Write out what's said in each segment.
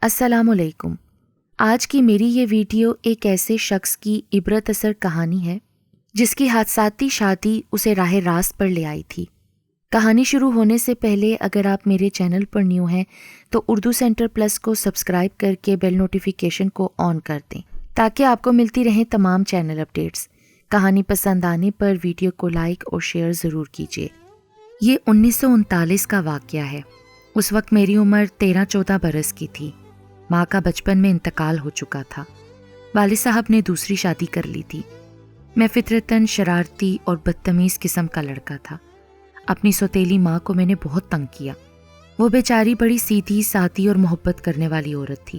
السلام علیکم۔ آج کی میری یہ ویڈیو ایک ایسے شخص کی عبرت اثر کہانی ہے جس کی حادثاتی شادی اسے راہ راست پر لے آئی تھی۔ کہانی شروع ہونے سے پہلے اگر آپ میرے چینل پر نیو ہیں تو اردو سینٹر پلس کو سبسکرائب کر کے بیل نوٹیفیکیشن کو آن کر دیں تاکہ آپ کو ملتی رہیں تمام چینل اپڈیٹس۔ کہانی پسند آنے پر ویڈیو کو لائک اور شیئر ضرور کیجیے۔ یہ 1939 کا واقعہ ہے۔ اس وقت میری عمر 13-14 برس کی تھی۔ ماں کا بچپن میں انتقال ہو چکا تھا۔ والد صاحب نے دوسری شادی کر لی تھی۔ میں فطرتاً شرارتی اور بدتمیز قسم کا لڑکا تھا۔ اپنی سوتیلی ماں کو میں نے بہت تنگ کیا۔ وہ بیچاری بڑی سیدھی سادی اور محبت کرنے والی عورت تھی۔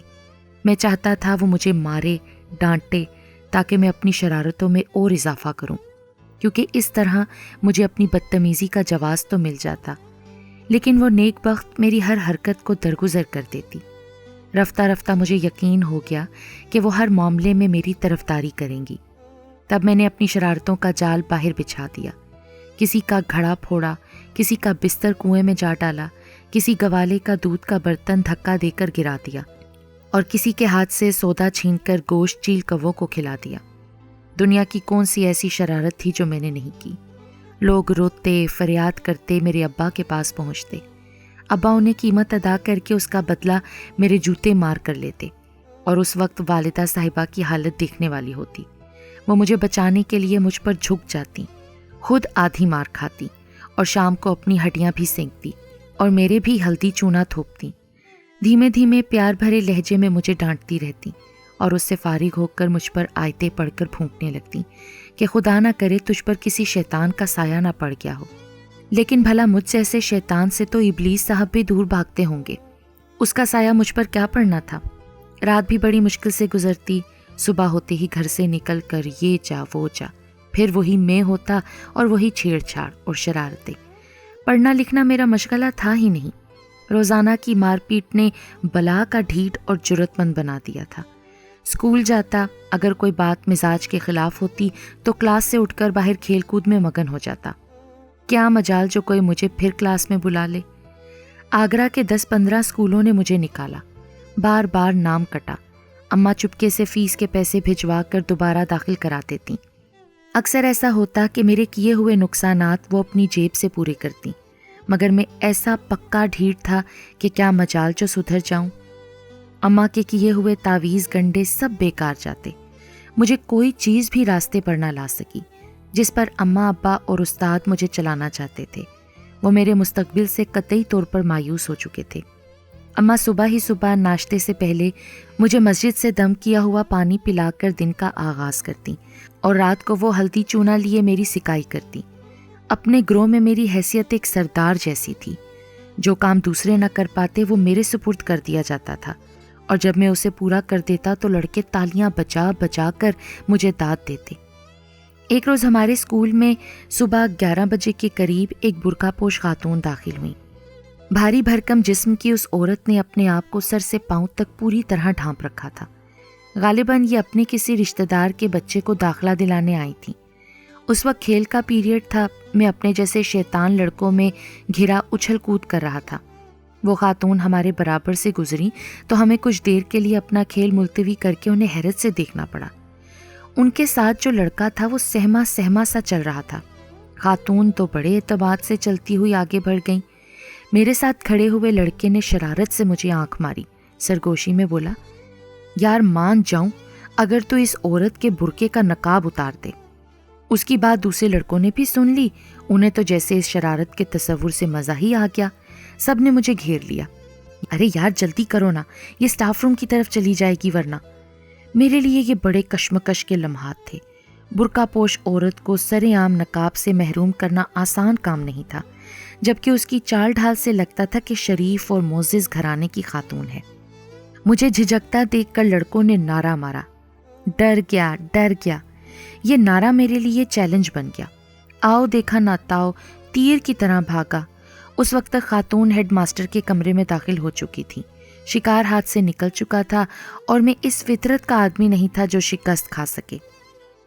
میں چاہتا تھا وہ مجھے مارے، ڈانٹے تاکہ میں اپنی شرارتوں میں اور اضافہ کروں، کیونکہ اس طرح مجھے اپنی بدتمیزی کا جواز تو مل جاتا، لیکن وہ نیک بخت میری ہر حرکت کو درگزر کر دیتی۔ رفتہ رفتہ مجھے یقین ہو گیا کہ وہ ہر معاملے میں میری طرفداری کریں گی۔ تب میں نے اپنی شرارتوں کا جال باہر بچھا دیا۔ کسی کا گھڑا پھوڑا، کسی کا بستر کنویں میں جا ڈالا، کسی گوالے کا دودھ کا برتن دھکا دے کر گرا دیا، اور کسی کے ہاتھ سے سودا چھین کر گوشت چیل کووں کو کھلا دیا۔ دنیا کی کون سی ایسی شرارت تھی جو میں نے نہیں کی؟ لوگ روتے فریاد کرتے میرے ابا کے پاس پہنچتے۔ ابا انہیں قیمت ادا کر کے اس کا بدلہ میرے جوتے مار کر لیتے، اور اس وقت والدہ صاحبہ کی حالت دیکھنے والی ہوتی۔ وہ مجھے بچانے کے لیے مجھ پر جھک جاتی، خود آدھی مار کھاتی، اور شام کو اپنی ہڈیاں بھی سینکتی اور میرے بھی ہلدی چونا تھوپتی۔ دھیمے دھیمے پیار بھرے لہجے میں مجھے ڈانٹتی رہتی، اور اس سے فارغ ہو کر مجھ پر آیتیں پڑھ کر پھونکنے لگتی کہ خدا نہ کرے تجھ پر کسی شیطان کا سایہ نہ پڑ گیا ہو۔ لیکن بھلا مجھ جیسے شیطان سے تو ابلیس صاحب بھی دور بھاگتے ہوں گے، اس کا سایہ مجھ پر کیا پڑنا تھا؟ رات بھی بڑی مشکل سے گزرتی۔ صبح ہوتے ہی گھر سے نکل کر یہ جا وہ جا، پھر وہی میں ہوتا اور وہی چھیڑ چھاڑ اور شرارتیں۔ پڑھنا لکھنا میرا مشغلہ تھا ہی نہیں۔ روزانہ کی مار پیٹ نے بلا کا ڈھیٹ اور جرت مند بنا دیا تھا۔ اسکول جاتا، اگر کوئی بات مزاج کے خلاف ہوتی تو کلاس سے اٹھ کر باہر کھیل کود میں مگن ہو جاتا۔ کیا مجال جو کوئی مجھے پھر کلاس میں بلا لے۔ آگرہ کے 10-15 اسکولوں نے مجھے نکالا، بار بار نام کٹا۔ اماں چپکے سے فیس کے پیسے بھجوا کر دوبارہ داخل کرا دیتی۔ اکثر ایسا ہوتا کہ میرے کیے ہوئے نقصانات وہ اپنی جیب سے پورے کرتی، مگر میں ایسا پکا ڈھیٹ تھا کہ کیا مجال جو سدھر جاؤں۔ اماں کے کیے ہوئے تعویذ گنڈے سب بیکار جاتے۔ مجھے کوئی چیز بھی راستے پر نہ لا سکی جس پر اماں ابا اور استاد مجھے چلانا چاہتے تھے۔ وہ میرے مستقبل سے قطعی طور پر مایوس ہو چکے تھے۔ اماں صبح ہی صبح ناشتے سے پہلے مجھے مسجد سے دم کیا ہوا پانی پلا کر دن کا آغاز کرتی، اور رات کو وہ ہلدی چونا لیے میری سکائی کرتی۔ اپنے گروہ میں میری حیثیت ایک سردار جیسی تھی۔ جو کام دوسرے نہ کر پاتے وہ میرے سپرد کر دیا جاتا تھا، اور جب میں اسے پورا کر دیتا تو لڑکے تالیاں بجا بجا کر مجھے داد دیتے۔ ایک روز ہمارے اسکول میں صبح 11 بجے کے قریب ایک برقع پوش خاتون داخل ہوئی۔ بھاری بھرکم جسم کی اس عورت نے اپنے آپ کو سر سے پاؤں تک پوری طرح ڈھانپ رکھا تھا۔ غالباً یہ اپنے کسی رشتہ دار کے بچے کو داخلہ دلانے آئی تھی۔ اس وقت کھیل کا پیریڈ تھا۔ میں اپنے جیسے شیطان لڑکوں میں گھرا اچھل کود کر رہا تھا۔ وہ خاتون ہمارے برابر سے گزری تو ہمیں کچھ دیر کے لیے اپنا کھیل ملتوی کر کے انہیں حیرت سے دیکھنا پڑا۔ ان کے ساتھ جو لڑکا تھا وہ سہما سہما سا چل رہا تھا۔ خاتون تو بڑے اعتماد سے چلتی ہوئی آگے بڑھ گئیں۔ میرے ساتھ کھڑے ہوئے لڑکے نے شرارت سے مجھے آنکھ ماری، سرگوشی میں بولا، یار مان جاؤں اگر تو اس عورت کے برقعے کا نقاب اتار دے۔ اس کی بات دوسرے لڑکوں نے بھی سن لی۔ انہیں تو جیسے اس شرارت کے تصور سے مزہ ہی آ گیا۔ سب نے مجھے گھیر لیا۔ ارے یار جلدی کرو نا، یہ سٹاف روم کی طرف چلی جائے گی ورنہ۔ میرے لیے یہ بڑے کشمکش کے لمحات تھے۔ برقع پوش عورت کو سرے عام نقاب سے محروم کرنا آسان کام نہیں تھا، جبکہ اس کی چال ڈھال سے لگتا تھا کہ شریف اور معزز گھرانے کی خاتون ہے۔ مجھے جھجکتا دیکھ کر لڑکوں نے نعرہ مارا، ڈر گیا ڈر گیا۔ یہ نعرہ میرے لیے چیلنج بن گیا۔ آؤ دیکھا نہ تاؤ، تیر کی طرح بھاگا۔ اس وقت تک خاتون ہیڈ ماسٹر کے کمرے میں داخل ہو چکی تھی۔ شکار ہاتھ سے نکل چکا تھا، اور میں اس فطرت کا آدمی نہیں تھا جو شکست کھا سکے۔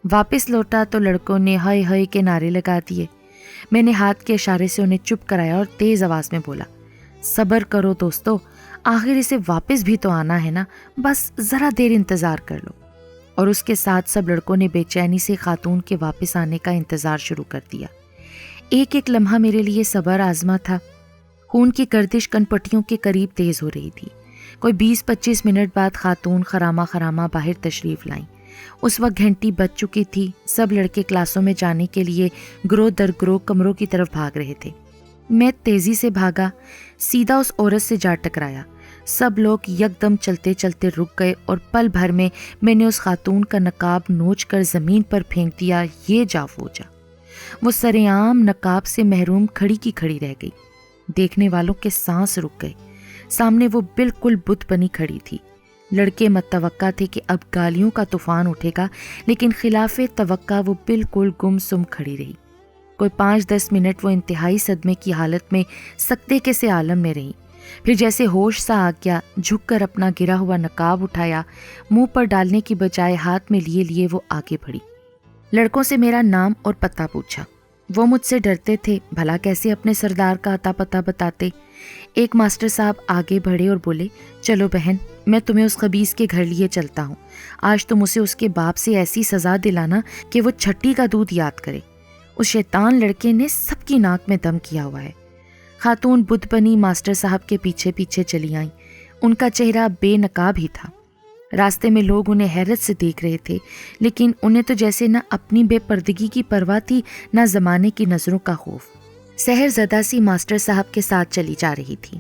واپس لوٹا تو لڑکوں نے ہائے ہائے کے نعرے لگا دیے۔ میں نے ہاتھ کے اشارے سے انہیں چپ کرایا اور تیز آواز میں بولا، صبر کرو دوستو، آخر اسے واپس بھی تو آنا ہے نا، بس ذرا دیر انتظار کر لو۔ اور اس کے ساتھ سب لڑکوں نے بے چینی سے خاتون کے واپس آنے کا انتظار شروع کر دیا۔ ایک ایک لمحہ میرے لیے صبر آزما تھا۔ خون کی گردش کن پٹیوں کے قریب تیز ہو رہی تھی۔ کوئی 20-25 منٹ بعد خاتون خرامہ خرامہ باہر تشریف لائیں۔ اس وقت گھنٹی بج چکی تھی۔ سب لڑکے کلاسوں میں جانے کے لیے گروہ در گروہ کمروں کی طرف بھاگ رہے تھے۔ میں تیزی سے بھاگا، سیدھا اس عورت سے جا ٹکرایا۔ سب لوگ یکدم چلتے چلتے رک گئے اور پل بھر میں نے اس خاتون کا نقاب نوچ کر زمین پر پھینک دیا۔ یہ جا وہ جا، وہ سرعام نقاب سے محروم کھڑی کی کھڑی رہ گئی۔ دیکھنے والوں کے سانس رک گئے۔ سامنے وہ بالکل بت بنی کھڑی تھی۔ لڑکے متوقع تھے کہ اب گالیوں کا طوفان اٹھے گا، لیکن خلاف توقع وہ بالکل گم سم کھڑی رہی۔ کوئی 5-10 منٹ وہ انتہائی صدمے کی حالت میں سکتے کے سے عالم میں رہی۔ پھر جیسے ہوش سا آ گیا، جھک کر اپنا گرا ہوا نقاب اٹھایا، منہ پر ڈالنے کی بجائے ہاتھ میں لیے وہ آگے بڑھی۔ لڑکوں سے میرا نام اور پتہ پوچھا۔ وہ مجھ سے ڈرتے تھے، بھلا کیسے اپنے سردار کا اتا پتہ بتاتے۔ ایک ماسٹر صاحب آگے بڑھے اور بولے، چلو بہن، میں تمہیں اس خبیث کے گھر لیے چلتا ہوں۔ آج تم اسے اس کے باپ سے ایسی سزا دلانا کہ وہ چھٹی کا دودھ یاد کرے۔ اس شیطان لڑکے نے سب کی ناک میں دم کیا ہوا ہے۔ خاتون بت بنی ماسٹر صاحب کے پیچھے پیچھے چلی آئیں۔ ان کا چہرہ بے نقاب ہی تھا۔ راستے میں لوگ انہیں حیرت سے دیکھ رہے تھے، لیکن انہیں تو جیسے نہ اپنی بے پردگی کی پرواہ تھی، نہ زمانے کی نظروں کا خوف۔ سحر زدہ سی ماسٹر صاحب کے ساتھ چلی جا رہی تھی۔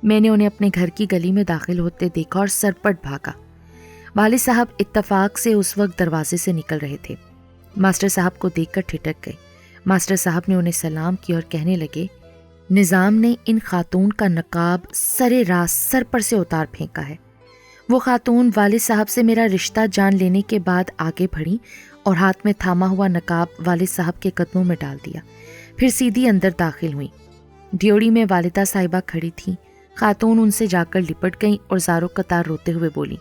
میں نے انہیں اپنے گھر کی گلی میں داخل ہوتے دیکھا اور سرپٹ بھاگا۔ والد صاحب اتفاق سے اس وقت دروازے سے نکل رہے تھے۔ ماسٹر صاحب کو دیکھ کر ٹھٹک گئے۔ ماسٹر صاحب نے انہیں سلام کیا اور کہنے لگے، نظام نے ان خاتون کا نقاب سرے راست سر پر سے اتار پھینکا ہے۔ وہ خاتون والد صاحب سے میرا رشتہ جان لینے کے بعد آگے بڑھی اور ہاتھ میں تھاما ہوا نقاب والد صاحب کے قدموں میں ڈال دیا، پھر سیدھی اندر داخل ہوئی۔ ڈیوڑی میں والدہ صاحبہ کھڑی تھی۔ خاتون ان سے جا کر لپٹ گئیں اور زارو قطار روتے ہوئے بولی،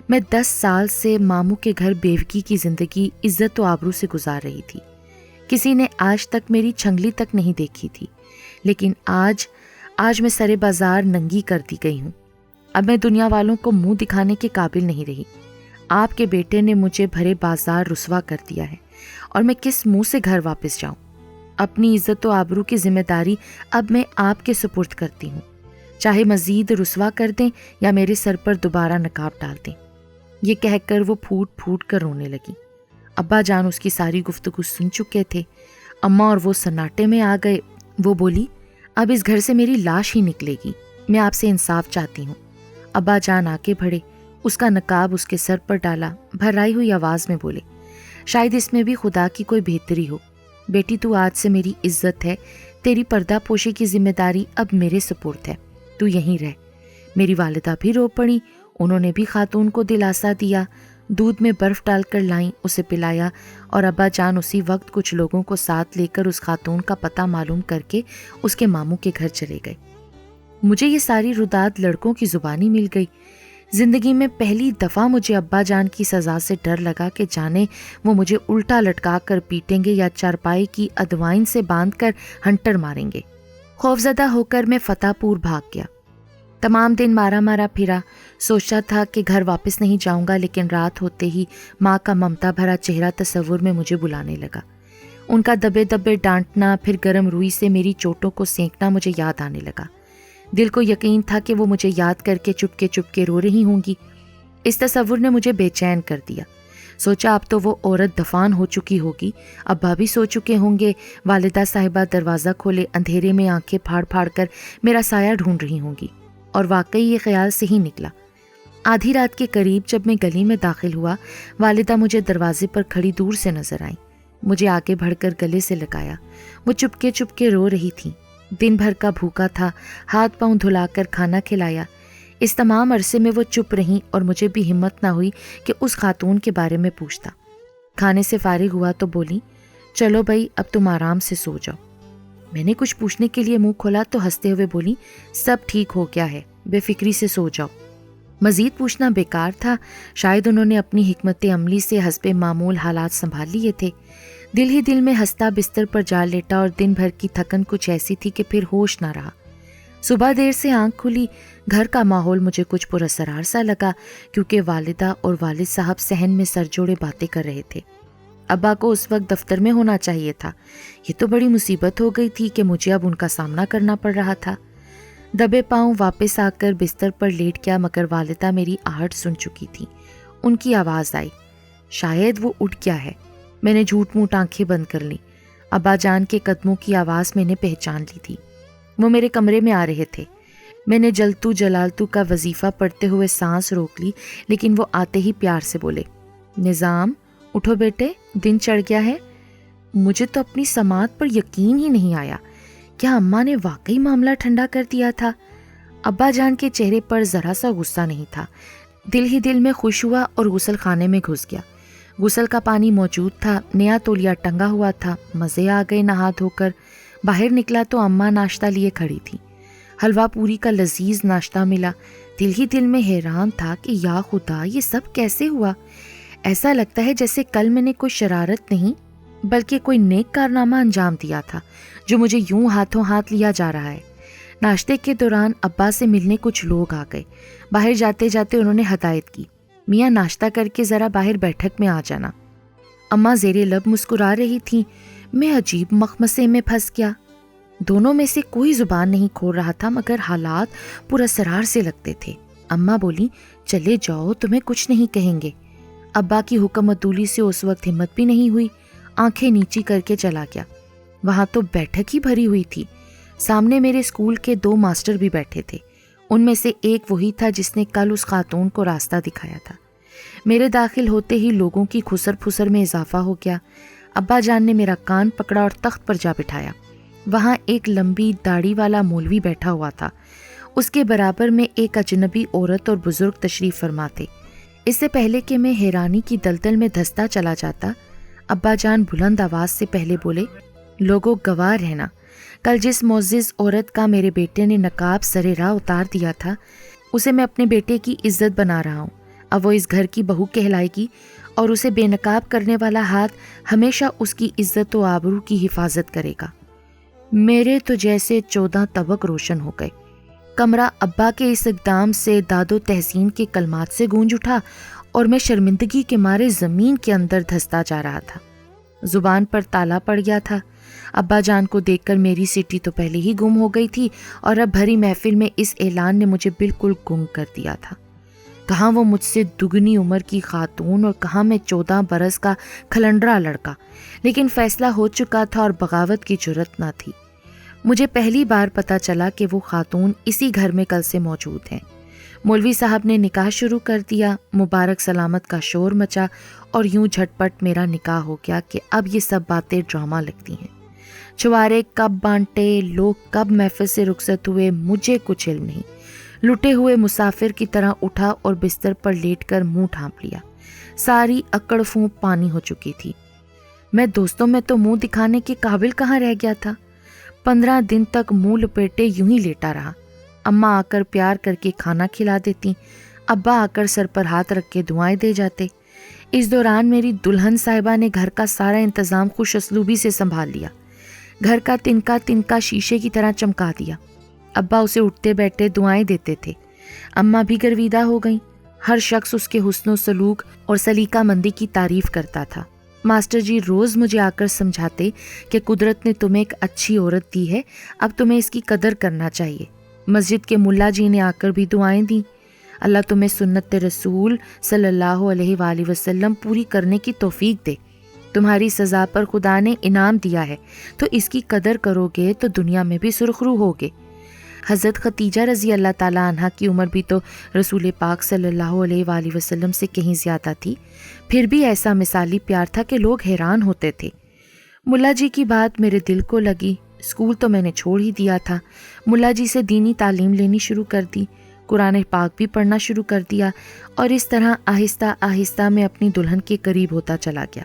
میں 10 سال سے ماموں کے گھر بیوگی کی زندگی عزت و آبرو سے گزار رہی تھی۔ کسی نے آج تک میری چھنگلی تک نہیں دیکھی تھی، لیکن آج میں سرے بازار ننگی کر دی گئی ہوں۔ اب میں دنیا والوں کو منہ دکھانے کے قابل نہیں رہی۔ آپ کے بیٹے نے مجھے بھرے بازار رسوا کر دیا ہے، اور میں کس منہ سے گھر واپس جاؤں؟ اپنی عزت و آبرو کی ذمہ داری اب میں آپ کے سپرد کرتی ہوں، چاہے مزید رسوا کر دیں یا میرے سر پر دوبارہ نقاب ڈال دیں۔ یہ کہہ کر وہ پھوٹ پھوٹ کر رونے لگی۔ ابا جان اس کی ساری گفتگو سن چکے تھے۔ اماں اور وہ سناٹے میں آ گئے۔ وہ بولی، اب اس گھر سے میری لاش ہی نکلے گی، میں آپ سے انصاف چاہتی ہوں۔ ابا جان آگے بڑھے، اس کا نقاب اس کے سر پر ڈالا، بھرائی ہوئی آواز میں بولے، شاید اس میں بھی خدا کی کوئی بہتری ہو۔ بیٹی تو آج سے میری عزت ہے، تیری پردہ پوشی کی ذمہ داری اب میرے سپرد ہے، تو یہیں رہ۔ میری والدہ بھی رو پڑی۔ انہوں نے بھی خاتون کو دلاسا دیا، دودھ میں برف ڈال کر لائیں، اسے پلایا، اور ابا جان اسی وقت کچھ لوگوں کو ساتھ لے کر اس خاتون کا پتہ معلوم کر کے اس کے ماموں کے گھر چلے گئے۔ مجھے یہ ساری رداد لڑکوں کی زبانی مل گئی۔ زندگی میں پہلی دفعہ مجھے ابا جان کی سزا سے ڈر لگا کہ جانے وہ مجھے الٹا لٹکا کر پیٹیں گے یا چارپائی کی ادوائن سے باندھ کر ہنٹر ماریں گے۔ خوفزدہ ہو کر میں فتح پور بھاگ گیا۔ تمام دن مارا پھرا، سوچا تھا کہ گھر واپس نہیں جاؤں گا، لیکن رات ہوتے ہی ماں کا ممتا بھرا چہرہ تصور میں مجھے بلانے لگا۔ ان کا دبے دبے ڈانٹنا، پھر گرم روئی سے میری چوٹوں کو سینکنا مجھے یاد آنے لگا۔ دل کو یقین تھا کہ وہ مجھے یاد کر کے چپکے رو رہی ہوں گی۔ اس تصور نے مجھے بے چین کر دیا۔ سوچا اب تو وہ عورت دفان ہو چکی ہوگی، ابا بھی سو چکے ہوں گے، والدہ صاحبہ دروازہ کھولے اندھیرے میں آنکھیں پھاڑ پھاڑ کر میرا سایہ ڈھونڈ رہی ہوں گی۔ اور واقعی یہ خیال صحیح نکلا۔ آدھی رات کے قریب جب میں گلی میں داخل ہوا، والدہ مجھے دروازے پر کھڑی دور سے نظر آئیں۔ مجھے آگے بڑھ کر گلے سے لگایا۔ وہ چپکے رو رہی تھیں۔ دن بھر کا بھوکا تھا، ہاتھ پاؤں دھلا کر کھانا کھلایا۔ اس تمام عرصے میں وہ چپ رہیں اور مجھے بھی ہمت نہ ہوئی کہ اس خاتون کے بارے میں پوچھتا۔ کھانے سے فارغ ہوا تو بولی، چلو بھائی اب تم آرام سے سو جاؤ۔ میں نے کچھ پوچھنے کے لیے منہ کھولا تو ہنستے ہوئے بولی، سب ٹھیک ہو گیا ہے، بے فکری سے سو جاؤ۔ مزید پوچھنا بیکار تھا، شاید انہوں نے اپنی حکمت عملی سے حسب معمول حالات سنبھال لیے تھے۔ دل ہی دل میں ہنستا بستر پر جا لیٹا، اور دن بھر کی تھکن کچھ ایسی تھی کہ پھر ہوش نہ رہا۔ صبح دیر سے آنکھ کھلی، گھر کا ماحول مجھے کچھ پراسرار سا لگا، کیونکہ والدہ اور والد صاحب صحن میں سر جوڑے باتیں کر رہے تھے۔ ابا کو اس وقت دفتر میں ہونا چاہیے تھا۔ یہ تو بڑی مصیبت ہو گئی تھی کہ مجھے اب ان کا سامنا کرنا پڑ رہا تھا۔ دبے پاؤں واپس آ کر بستر پر لیٹ گیا، مگر والدہ میری آہٹ سن چکی تھی۔ ان کی آواز آئی، شاید وہ اٹھ گیا ہے۔ میں نے جھوٹ موٹ آنکھیں بند کر لیں۔ ابا جان کے قدموں کی آواز میں نے پہچان لی تھی۔ وہ میرے کمرے میں آ رہے تھے۔ میں نے جلتو جلالتو کا وظیفہ پڑھتے ہوئے سانس روک لی، لیکن وہ آتے ہی پیار سے بولے، نظام اٹھو بیٹے، دن چڑھ گیا ہے۔ مجھے تو اپنی سماعت پر یقین ہی نہیں آیا۔ کیا اماں نے واقعی معاملہ ٹھنڈا کر دیا تھا؟ ابا جان کے چہرے پر ذرا سا غصہ نہیں تھا۔ دل ہی دل میں خوش ہوا اور غسل خانے میں گھس گیا۔ غسل کا پانی موجود تھا، نیا تولیہ ٹنگا ہوا تھا۔ مزے آ گئے نہا دھو کر۔ باہر نکلا تو اماں ناشتہ لیے کھڑی تھی۔ حلوہ پوری کا لذیذ ناشتہ ملا۔ دل ہی دل میں حیران تھا کہ یا خدا، یہ سب کیسے ہوا؟ ایسا لگتا ہے جیسے کل میں نے کوئی شرارت نہیں بلکہ کوئی نیک کارنامہ انجام دیا تھا، جو مجھے یوں ہاتھوں ہاتھ لیا جا رہا ہے۔ ناشتے کے دوران ابا سے ملنے کچھ لوگ آ گئے۔ باہر جاتے جاتے انہوں نے ہدایت کی، میاں ناشتہ کر کے ذرا باہر بیٹھک میں آ جانا۔ اماں زیر لب مسکرا رہی تھیں۔ میں عجیب مخمسے میں پھنس گیا۔ دونوں میں سے کوئی زبان نہیں کھول رہا تھا، مگر حالات پراسرار سے لگتے تھے۔ اماں بولی، چلے جاؤ، تمہیں کچھ نہیں کہیں گے۔ ابا کی حکم عدولی سے اس وقت ہمت بھی نہیں ہوئی، آنکھیں نیچی کر کے چلا گیا۔ وہاں تو بیٹھک ہی بھری ہوئی تھی۔ سامنے میرے اسکول کے 2 ماسٹر بھی بیٹھے تھے۔ ان میں سے ایک وہی تھا جس نے کل اس خاتون کو راستہ دکھایا تھا۔ میرے داخل ہوتے ہی لوگوں کی کھسر پھسر میں اضافہ ہو گیا۔ ابا جان نے میرا کان پکڑا اور تخت پر جا بٹھایا۔ وہاں ایک لمبی داڑھی والا مولوی بیٹھا ہوا تھا۔ اس کے برابر میں ایک اجنبی عورت اور بزرگ تشریف فرما تھے۔ اس سے پہلے کہ میں حیرانی کی دلدل میں دھستا چلا جاتا، ابا جان بلند آواز سے پہلے بولے، لوگوں گواہ رہنا، کل جس معزز عورت کا میرے بیٹے نے نقاب سر راہ اتار دیا تھا، اسے میں اپنے بیٹے کی عزت بنا رہا ہوں۔ اب وہ اس گھر کی بہو کہلائے گی اور اسے بے نقاب کرنے والا ہاتھ ہمیشہ اس کی عزت و آبرو کی حفاظت کرے گا۔ میرے تو جیسے 14 طبق روشن ہو گئے۔ کمرہ ابا کے اس اقدام سے داد و تحسین کے کلمات سے گونج اٹھا اور میں شرمندگی کے مارے زمین کے اندر دھستا جا رہا تھا۔ زبان پر تالا پڑ گیا تھا۔ ابا جان کو دیکھ کر میری سیٹی تو پہلے ہی گم ہو گئی تھی، اور اب بھری محفل میں اس اعلان نے مجھے بالکل گم کر دیا تھا۔ کہاں وہ مجھ سے دگنی عمر کی خاتون اور کہاں میں 14 برس کا کھلنڈرا لڑکا، لیکن فیصلہ ہو چکا تھا اور بغاوت کی جرت نہ تھی۔ مجھے پہلی بار پتا چلا کہ وہ خاتون اسی گھر میں کل سے موجود ہیں۔ مولوی صاحب نے نکاح شروع کر دیا، مبارک سلامت کا شور مچا، اور یوں جھٹ پٹ میرا نکاح ہو گیا کہ اب یہ سب باتیں ڈرامہ لگتی ہیں۔ چھوارے کب بانٹے، لوگ کب محفل سے رخصت ہوئے، مجھے کچھ علم نہیں۔ لٹے ہوئے مسافر کی طرح اٹھا اور بستر پر لیٹ کر منہ ڈھانپ لیا۔ ساری اکڑ پھونپ پانی ہو چکی تھی۔ میں دوستوں میں تو منہ دکھانے کے قابل کہاں رہ گیا تھا۔ 15 دن تک منہ لپیٹے یوں ہی لیٹا رہا۔ اماں آ کر پیار کر کے کھانا کھلا دیتی، ابا آ کر سر پر ہاتھ رکھ کے دعائیں دے جاتے۔ اس دوران میری دلہن صاحبہ نے گھر کا سارا انتظام خوش اسلوبی سے سنبھال لیا۔ گھر کا تنکا تنکا شیشے کی طرح چمکا دیا۔ ابا اسے اٹھتے بیٹھتے دعائیں دیتے تھے۔ اماں بھی گرویدہ ہو گئیں۔ ہر شخص اس کے حسن و سلوک اور سلیقہ مندی کی تعریف کرتا تھا۔ ماسٹر جی روز مجھے آ کر سمجھاتے کہ قدرت نے تمہیں ایک اچھی عورت دی ہے، اب تمہیں اس کی قدر کرنا چاہیے۔ مسجد کے ملا جی نے آ کر بھی دعائیں دیں، اللہ تمہیں سنت رسول صلی اللہ علیہ وآلہ وسلم پوری کرنے کی توفیق دے۔ تمہاری سزا پر خدا نے انعام دیا ہے، تو اس کی قدر کرو گے تو دنیا میں بھی سرخرو ہوگے۔ حضرت ختیجہ رضی اللہ تعالیٰ عنہ کی عمر بھی تو رسول پاک صلی اللہ علیہ وآلہ وسلم سے کہیں زیادہ تھی، پھر بھی ایسا مثالی پیار تھا کہ لوگ حیران ہوتے تھے۔ ملا جی کی بات میرے دل کو لگی۔ اسکول تو میں نے چھوڑ ہی دیا تھا، ملا جی سے دینی تعلیم لینی شروع کر دی، قرآن پاک بھی پڑھنا شروع کر دیا، اور اس طرح آہستہ آہستہ میں اپنی دلہن کے قریب ہوتا چلا گیا۔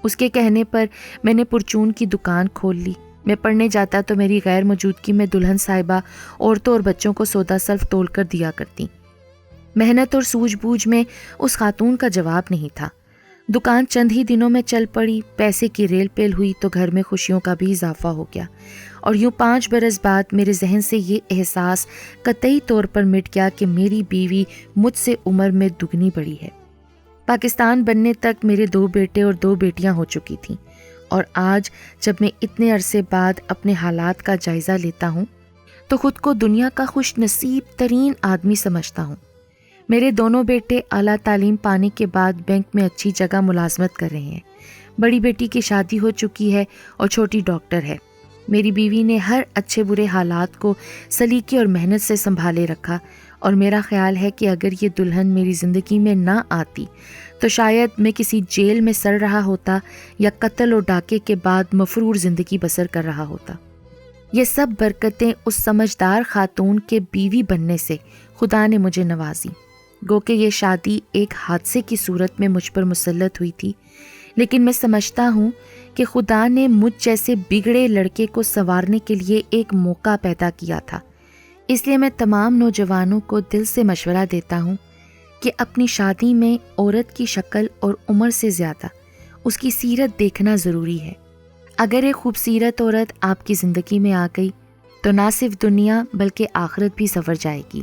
اس کے کہنے پر میں نے پرچون کی دکان کھول لی۔ میں پڑھنے جاتا تو میری غیر موجودگی میں دلہن صاحبہ عورتوں اور بچوں کو سودا سلف تول کر دیا کرتی۔ محنت اور سوجھ بوجھ میں اس خاتون کا جواب نہیں تھا۔ دکان چند ہی دنوں میں چل پڑی، پیسے کی ریل پیل ہوئی تو گھر میں خوشیوں کا بھی اضافہ ہو گیا، اور یوں 5 برس بعد میرے ذہن سے یہ احساس قطعی طور پر مٹ گیا کہ میری بیوی مجھ سے عمر میں دگنی بڑی ہے۔ پاکستان بننے تک میرے 2 بیٹے اور 2 بیٹیاں ہو چکی تھیں، اور آج جب میں اتنے عرصے بعد اپنے حالات کا جائزہ لیتا ہوں تو خود کو دنیا کا خوش نصیب ترین آدمی سمجھتا ہوں۔ میرے دونوں بیٹے اعلیٰ تعلیم پانے کے بعد بینک میں اچھی جگہ ملازمت کر رہے ہیں، بڑی بیٹی کی شادی ہو چکی ہے اور چھوٹی ڈاکٹر ہے۔ میری بیوی نے ہر اچھے برے حالات کو سلیقے اور محنت سے سنبھالے رکھا، اور میرا خیال ہے کہ اگر یہ دلہن میری زندگی میں نہ آتی تو شاید میں کسی جیل میں سڑ رہا ہوتا یا قتل اور ڈاکے کے بعد مفرور زندگی بسر کر رہا ہوتا۔ یہ سب برکتیں اس سمجھدار خاتون کے بیوی بننے سے خدا نے مجھے نوازی۔ گو کہ یہ شادی ایک حادثے کی صورت میں مجھ پر مسلط ہوئی تھی، لیکن میں سمجھتا ہوں کہ خدا نے مجھ جیسے بگڑے لڑکے کو سنوارنے کے لیے ایک موقع پیدا کیا تھا۔ اس لیے میں تمام نوجوانوں کو دل سے مشورہ دیتا ہوں کہ اپنی شادی میں عورت کی شکل اور عمر سے زیادہ اس کی سیرت دیکھنا ضروری ہے۔ اگر ایک خوبصورت عورت آپ کی زندگی میں آ گئی تو نہ صرف دنیا بلکہ آخرت بھی سنور جائے گی۔